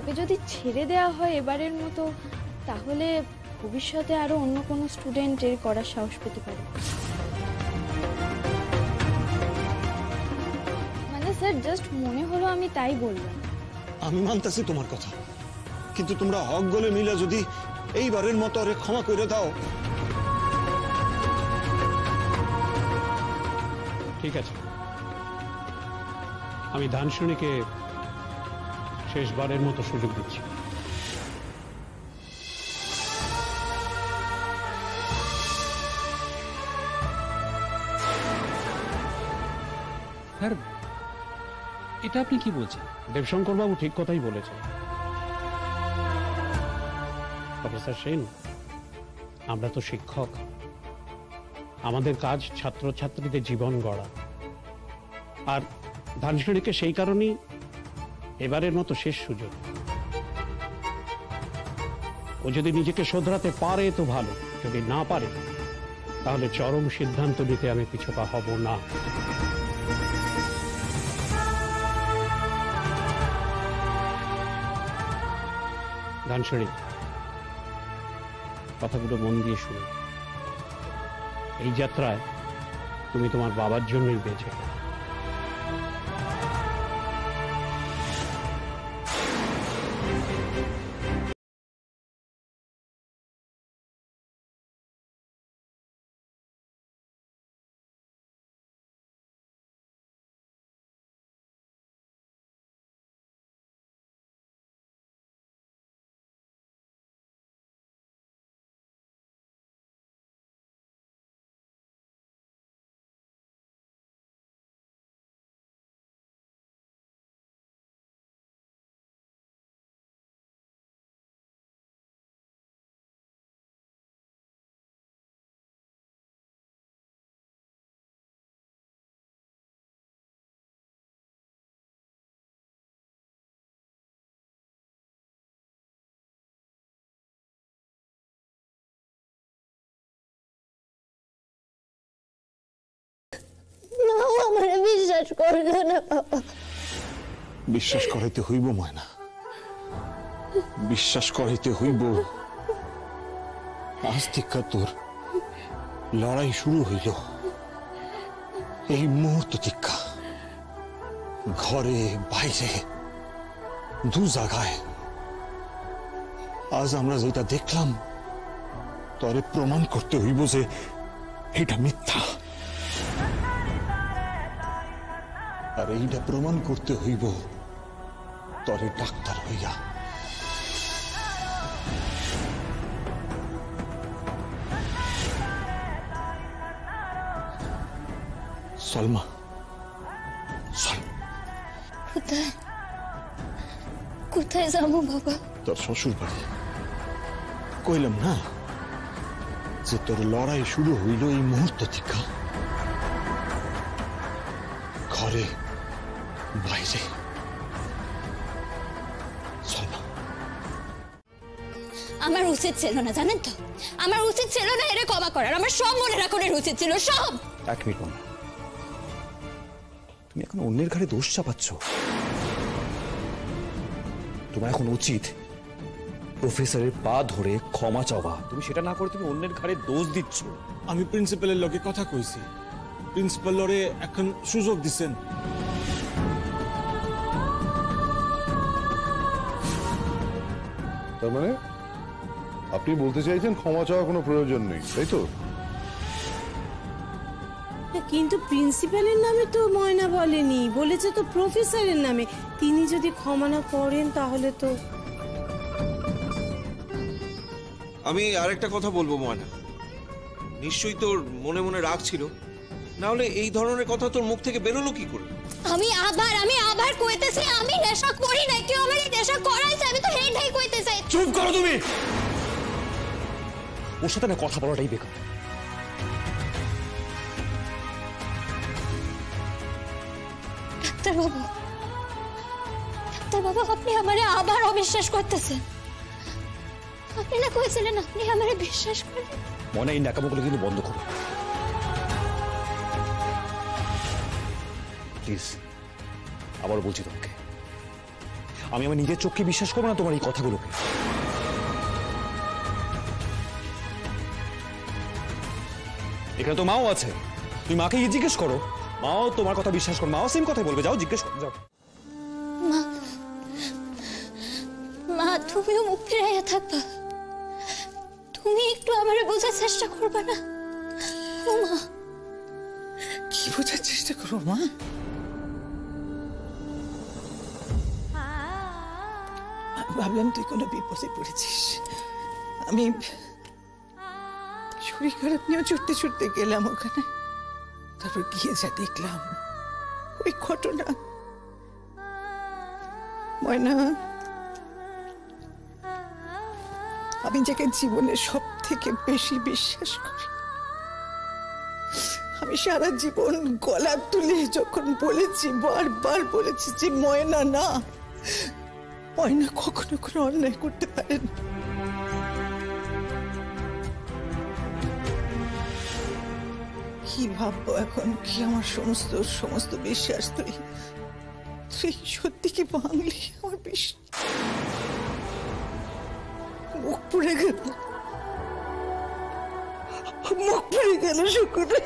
ওকে যদি ছেড়ে দেওয়া হয় এবারের মতো, তাহলে ভবিষ্যতে আরো অন্য কোনো স্টুডেন্ট এর করার সাহস পেতে পারে। মানে স্যার, জাস্ট মনে হলো, আমি তাই বললাম। আমি মানতেছি তোমার কথা, কিন্তু তোমরা হক গলে মিলে যদি এইবারের মতো আরে ক্ষমা করে দাও। ঠিক আছে, আমি ধানসুনিকে শেষবারের মতো সুযোগ দিচ্ছি। স্যার, এটা আপনি কি বলছেন? দেবশঙ্কর বাবু ঠিক কথাই বলেছেন। প্রফেসর সেন, আমরা তো শিক্ষক, আমাদের কাজ ছাত্রছাত্রীদের জীবন গড়া। আর ধানসুনিকে সেই কারণেই এবারের মতো শেষ সুযোগ। ও যদি নিজেকে শোধরাতে পারে তো ভালো, যদি না পারে তাহলে চরম সিদ্ধান্ত নিতে আমি পিছপা হব না। ধানসুনি, কথাগুলো মন দিয়ে শুনো। এই যাত্রায় তুমি তোমার বাবার জন্যই বেঁচে। আমার বিশ্বাস করলো না বাবা। বিশ্বাস করাইতে হইব ময়না, বিশ্বাস করাইতে হইব। আজ থেকে তোর লড়াই শুরু হইল। এই মুহূর্ত থেকে ঘরে বাইরে দু জায়গায় আজ আমরা যেটা দেখলাম, তরে প্রমাণ করতে হইব যে এটা মিথ্যা। আর এইটা প্রমাণ করতে হইব তরে ডাক্তার হইয়া। সলমা, কোথায় কোথায় যাবো বাবা? তোর শ্বশুর বাড়ি। কইলাম না যে তোর লড়াই শুরু হইল এই মুহূর্ত থেকে। ঘরে বাইরে আমার উচিত ছিল না, জানেন তো, আমার উচিত ছিল না এর ক্ষমা করার। আমার সব মনে রাখার উচিত ছিল, সব। এক মিনিট মা, তুমি এখন অন্যের ঘাড়ে দোষ চাপাচ্ছ। তোমার এখন উচিত প্রফেসরের পা ধরে ক্ষমা চাওয়া। তুমি সেটা না করে তুমি অন্যের ঘাড়ে দোষ দিচ্ছ। আমি প্রিন্সিপালের লগে কথা কইছি, প্রিন্সিপাল ওরে এখন সুযোগ দিচ্ছেন। তার মানে আপনি বলতে চাইছেন ক্ষমা চাওয়ার কোনো প্রয়োজন নেই, তাই তো? কিন্তু প্রিন্সিপালের নামে তো ময়না বলেনি, বলেছে তো প্রফেসরের নামে। তিনি যদি ক্ষমা না করেন তাহলে তো। আমি আরেকটা কথা বলবো ময়না, নিশ্চয়ই তোর মনে মনে রাগ ছিল, না হলে এই ধরনের কথা তোর মুখ থেকে বেরোলো কি করে? আমি আবার কইতেছি, আমি নেশা করি না, কেউ আমার এই নেশা করাইছে, আমি তো হেডাই কইতেছি। চুপ করো তুমি, ওর সাথে না কথা বলাটাই বেকার। ডাক্তার বাবু, আপনি আমারে আবার অবিশ্বাস করতেছেন। আপনি না কইছিলেন আপনি আমারে বিশ্বাস করেন। মনে এই নাকামোগুলো কিন্তু বন্ধ করো প্লিজ। আবার বলছি তোমাকে, আমি আমার নিজের চোখকে বিশ্বাস করবো না তোমার এই কথাগুলোকে। এখানে তো মাও আছে, তুমি মাকে গিয়ে জিজ্ঞেস করো, মাও তোমার কথা বিশ্বাস করো, মাও সেম কথাই বলবে। যাও জিজ্ঞেস করো, যাও। মা, মা তুমিও মুখ ফিরাইয়া থাকবা? তুমি একটু আমারে বোঝার চেষ্টা করবা না? ও মা, কি বোঝার চেষ্টা করো মা? ভাবলাম তুই কোনো বিপদে পড়েছিস। আমি শরীর খারাপ নিয়েও ছুটতে ছুটতে গেলাম ওখানে। তারপর গিয়ে যা দেখলাম ওই ঘটনা, ময়না, আমি যাকে জীবনের সব থেকে বেশি বিশ্বাস করি, আমি সারা জীবন গলা তুলে যখন বলেছি, বারবার বলেছি যে ময়না না, ময়না কখনো কোনো অন্যায় করতে পারেন। কি ভাববো এখন? কি আমার সমস্ত সমস্ত বিশ্বাস তুই সত্যি কি ভাঙলি আমার বিশ্বাস? মুখ পুড়ে গেল, মুখ পুড়ে গেল শুকুরে।